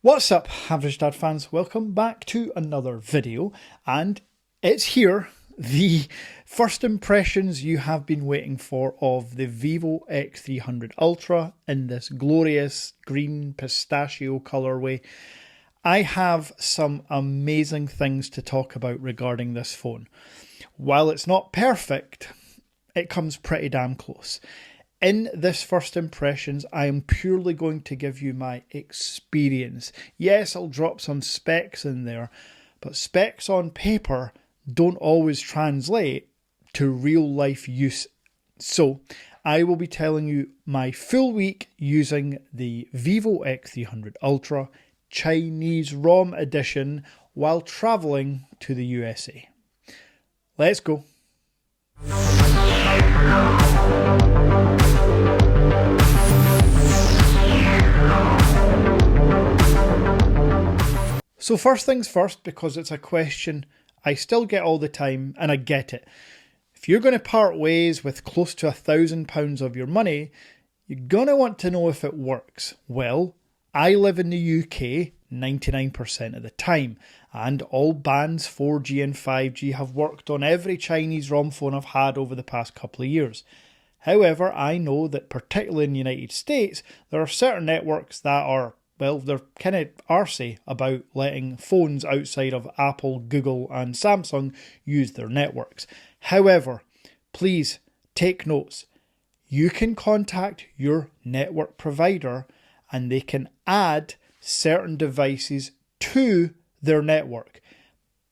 What's up, Average Dad fans? Welcome back to another video, and it's here, the first impressions you have been waiting for of the Vivo X300 Ultra in this glorious green pistachio colorway. I have some amazing things to talk about regarding this phone. While it's not perfect, it comes pretty damn close. In this first impressions, I am purely going to give you my experience. Yes, I'll drop some specs in there, but specs on paper don't always translate to real life use. So I will be telling you my full week using the Vivo X300 Ultra Chinese ROM edition while traveling to the USA. Let's go. So first things first, because it's a question I still get all the time, and I get it. If you're going to part ways with close to £1,000 of your money, you're going to want to know if it works. Well, I live in the UK 99% of the time, and all bands 4G and 5G have worked on every Chinese ROM phone I've had over the past couple of years. However, I know that particularly in the United States, there are certain networks that are, well, they're kind of arsey about letting phones outside of Apple, Google and Samsung use their networks. However, please take notes. You can contact your network provider and they can add certain devices to their network.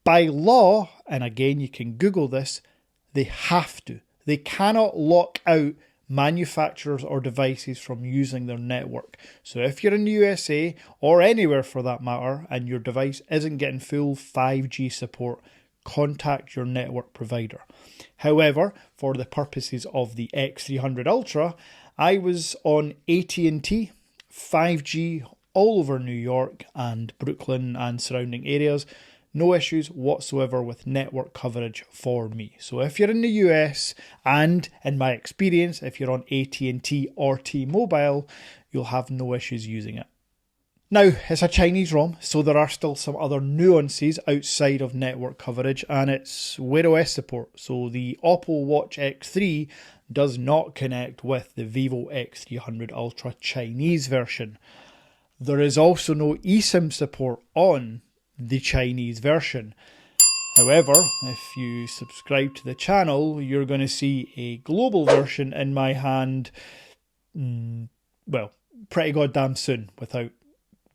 By law, and again you can Google this, they have to. They cannot lock out manufacturers or devices from using their network. So if you're in the USA or anywhere for that matter and your device isn't getting full 5G support, contact your network provider. However, for the purposes of the X300 Ultra, I was on AT&T 5G all over New York and Brooklyn and surrounding areas. No issues whatsoever with network coverage for me. So if you're in the US, and in my experience, if you're on AT&T or T-Mobile, you'll have no issues using it. Now, it's a Chinese ROM, so there are still some other nuances outside of network coverage, and it's Wear OS support. So the Oppo Watch X3 does not connect with the Vivo X300 Ultra Chinese version. There is also no eSIM support on the Chinese version. However, if you subscribe to the channel, you're going to see a global version in my hand, well, pretty goddamn soon without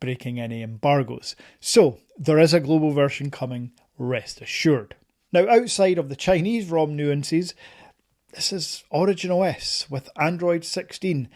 breaking any embargoes. So there is a global version coming, rest assured. Now, outside of the Chinese ROM nuances, this is Origin OS with Android 16.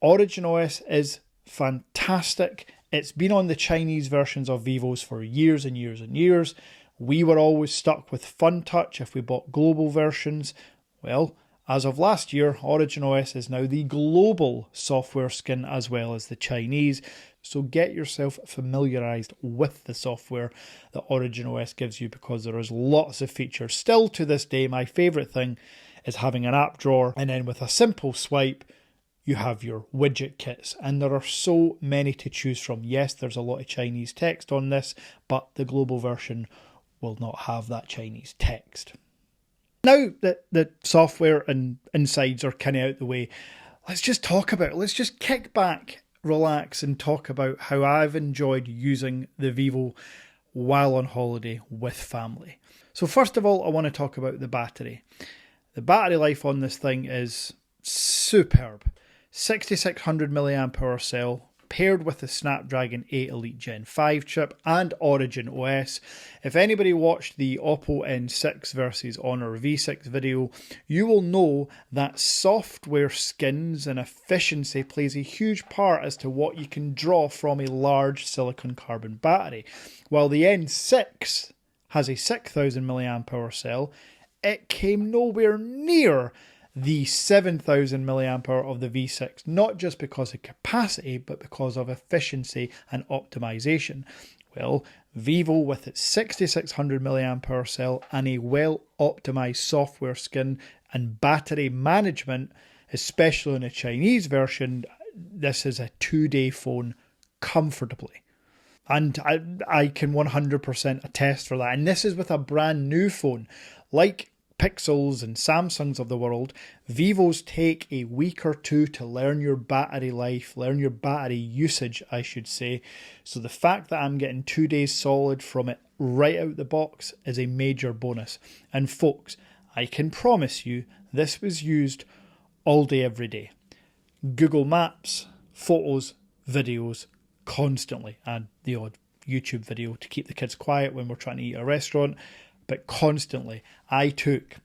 Origin OS is fantastic. It's been on the Chinese versions of Vivos for years and years and years. We were always stuck with FunTouch if we bought global versions. Well, as of last year, Origin OS is now the global software skin as well as the Chinese. So get yourself familiarised with the software that Origin OS gives you, because there is lots of features. Still to this day, my favourite thing is having an app drawer, and then with a simple swipe, you have your widget kits, and there are so many to choose from. Yes, there's a lot of Chinese text on this, but the global version will not have that Chinese text. Now that the software and insides are kind of out the way, let's just talk about it. Let's just kick back, relax, and talk about how I've enjoyed using the Vivo while on holiday with family. So first of all, I want to talk about the battery. The battery life on this thing is superb. 6600 mAh cell paired with the Snapdragon 8 Elite Gen 5 chip and Origin OS. If anybody watched the Oppo N6 versus Honor V6 video, you will know that software skins and efficiency plays a huge part as to what you can draw from a large silicon carbon battery. While the N6 has a 6000 mAh cell, it came nowhere near the 7000 mAh of the V6, not just because of capacity, but because of efficiency and optimization. Well, Vivo with its 6600 mAh cell and a well-optimized software skin and battery management, especially in a Chinese version, this is a 2-day phone comfortably. And I can 100% attest for that. And this is with a brand new phone. Like Pixels and Samsungs of the world, Vivos take a week or two to learn your battery life, learn your battery usage, I should say. So the fact that I'm getting 2 days solid from it right out the box is a major bonus. And folks, I can promise you this was used all day, every day. Google Maps, photos, videos, constantly, and the odd YouTube video to keep the kids quiet when we're trying to eat at a restaurant, but constantly. I took,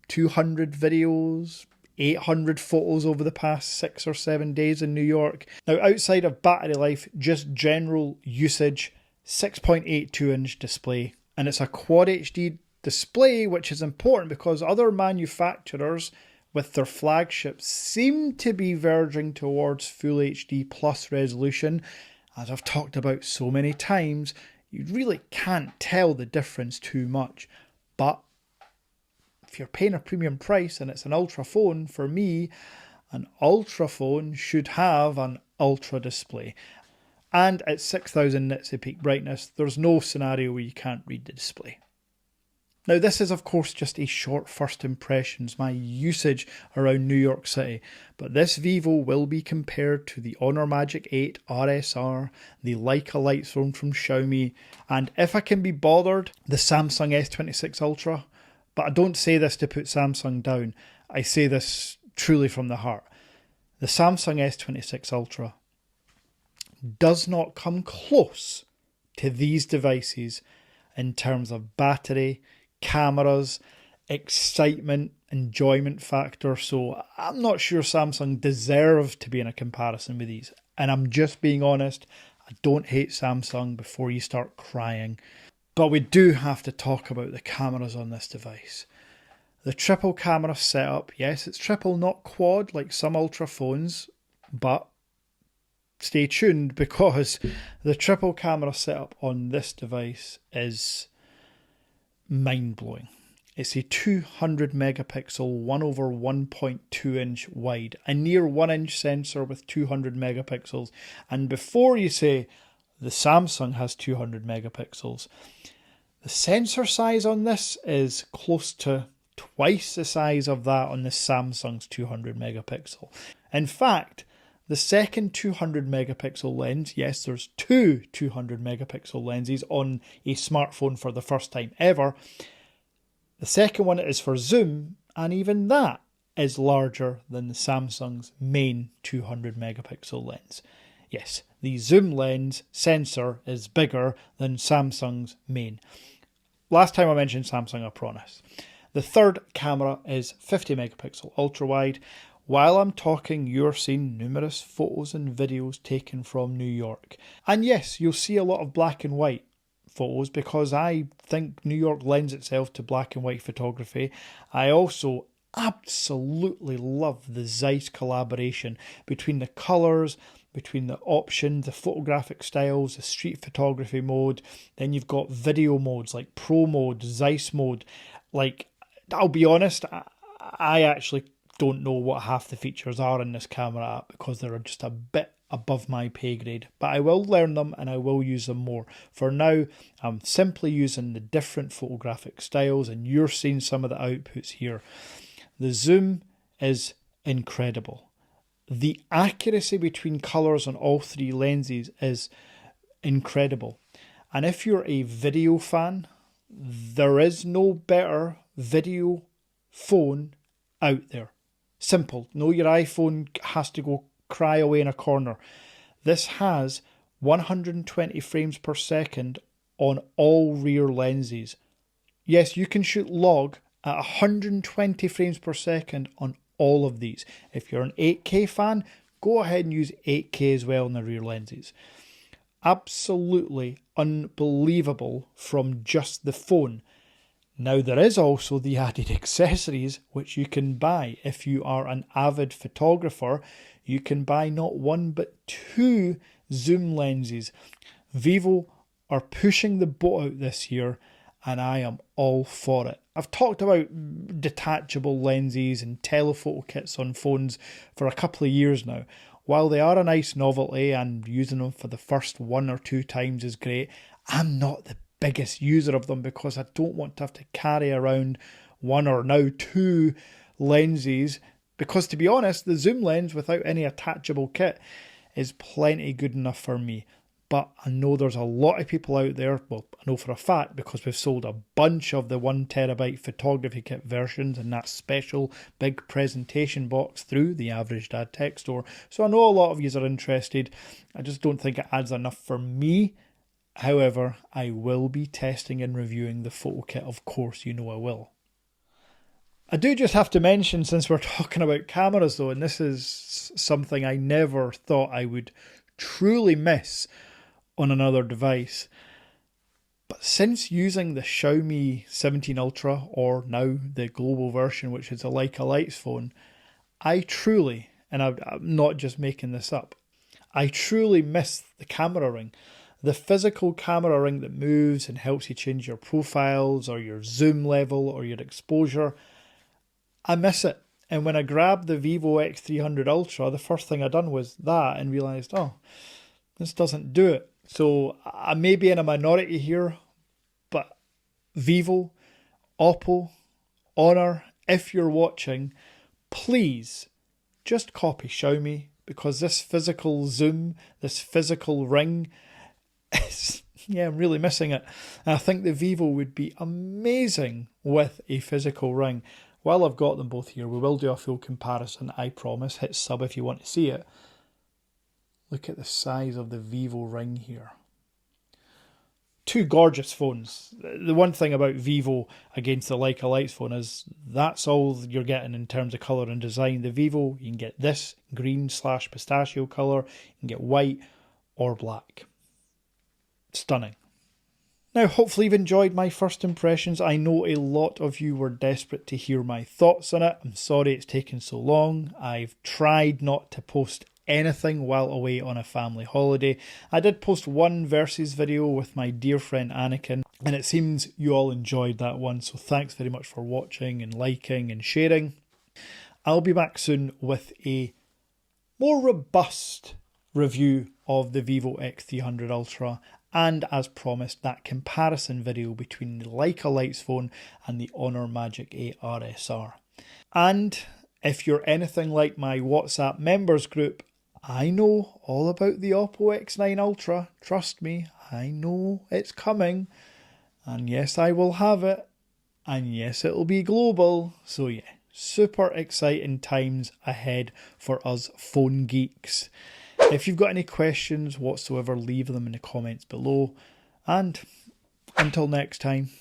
200 videos, 800 photos over the past 6 or 7 days in New York. Now, outside of battery life, just general usage, 6.82 inch display, and it's a Quad HD display, which is important because other manufacturers with their flagships seem to be verging towards Full HD plus resolution. As I've talked about so many times, you really can't tell the difference too much. But if you're paying a premium price and it's an Ultra phone, for me, an Ultra phone should have an Ultra display. And at 6000 nits of peak brightness, there's no scenario where you can't read the display. Now, this is, of course, just a short first impressions, my usage around New York City. But this Vivo will be compared to the Honor Magic 8 RSR, the Leica Lightphone from Xiaomi, and if I can be bothered, the Samsung S26 Ultra. But I don't say this to put Samsung down. I say this truly from the heart. The Samsung S26 Ultra does not come close to these devices in terms of battery, cameras, excitement, enjoyment factor. So I'm not sure Samsung deserve to be in a comparison with these. And I'm just being honest, I don't hate Samsung before you start crying. But we do have to talk about the cameras on this device. The triple camera setup, yes, it's triple, not quad like some Ultra phones, but stay tuned because the triple camera setup on this device is mind-blowing. It's a 200 megapixel 1/1.2 inch wide, a near 1 inch sensor with 200 megapixels. And before you say the Samsung has 200 megapixels, the sensor size on this is close to twice the size of that on the Samsung's 200 megapixel. In fact, the second 200 megapixel lens, yes, there's two 200 megapixel lenses on a smartphone for the first time ever. The second one is for zoom, and even that is larger than the Samsung's main 200 megapixel lens. Yes, the zoom lens sensor is bigger than Samsung's main. Last time I mentioned Samsung, I promise. The third camera is 50 megapixel ultra wide. While I'm talking, you're seeing numerous photos and videos taken from New York. And yes, you'll see a lot of black and white photos because I think New York lends itself to black and white photography. I also absolutely love the Zeiss collaboration between the colours, between the options, the photographic styles, the street photography mode. Then you've got video modes like Pro mode, Zeiss mode. Like, I'll be honest, I actually don't know what half the features are in this camera app because they're just a bit above my pay grade, but I will learn them and I will use them more. For now, I'm simply using the different photographic styles and you're seeing some of the outputs here. The zoom is incredible. The accuracy between colours on all three lenses is incredible. And if you're a video fan, there is no better video phone out there. Simple. No, your iPhone has to go cry away in a corner. This has 120 frames per second on all rear lenses. Yes, you can shoot log at 120 frames per second on all of these. If you're an 8K fan, go ahead and use 8K as well on the rear lenses. Absolutely unbelievable from just the phone. Now, there is also the added accessories which you can buy. If you are an avid photographer, you can buy not one but two zoom lenses. Vivo are pushing the boat out this year and I am all for it. I've talked about detachable lenses and telephoto kits on phones for a couple of years now. while they are a nice novelty and using them for the first 1 or 2 times is great, I'm not the biggest user of them because I don't want to have to carry around 1 or now 2 lenses, because to be honest, the zoom lens without any attachable kit is plenty good enough for me. But I know there's a lot of people out there, well, I know for a fact because we've sold a bunch of the 1TB photography kit versions in that special big presentation box through the Average Dad Tech Store. So I know a lot of you are interested. I just don't think it adds enough for me. However, I will be testing and reviewing the photo kit, of course, you know I will. I do just have to mention, since we're talking about cameras though, and this is something I never thought I would truly miss on another device, but since using the Xiaomi 17 Ultra, or now the global version, which is a Leica Lights phone, I truly, and I'm not just making this up, I truly miss the camera ring. The physical camera ring that moves and helps you change your profiles or your zoom level or your exposure. I miss it. And when I grabbed the Vivo X300 Ultra, the first thing I done was that and realised, oh, this doesn't do it. So I may be in a minority here, but Vivo, Oppo, Honor, if you're watching, please just copy Xiaomi, because this physical zoom, this physical ring, I'm really missing it. And I think the Vivo would be amazing with a physical ring. While I've got them both here, we will do a full comparison, I promise. Hit sub if you want to see it. Look at the size of the Vivo ring here. 2 gorgeous phones. The one thing about Vivo against the Leica Lights phone is that's all you're getting in terms of colour and design. The Vivo, you can get this green/pistachio colour, you can get white or black. Stunning. Now, hopefully you've enjoyed my first impressions. I know a lot of you were desperate to hear my thoughts on it. I'm sorry it's taken so long. I've tried not to post anything while away on a family holiday. I did post one versus video with my dear friend Anakin, and it seems you all enjoyed that one, so thanks very much for watching and liking and sharing. I'll be back soon with a more robust review of the Vivo X300 Ultra, and as promised, that comparison video between the Leica Lights phone and the Honor Magic 8 RSR. And if you're anything like my WhatsApp members group, I know all about the Oppo X9 Ultra. Trust me, I know it's coming. And yes, I will have it. And yes, it'll be global. So yeah, super exciting times ahead for us phone geeks. If you've got any questions whatsoever, leave them in the comments below. And until next time.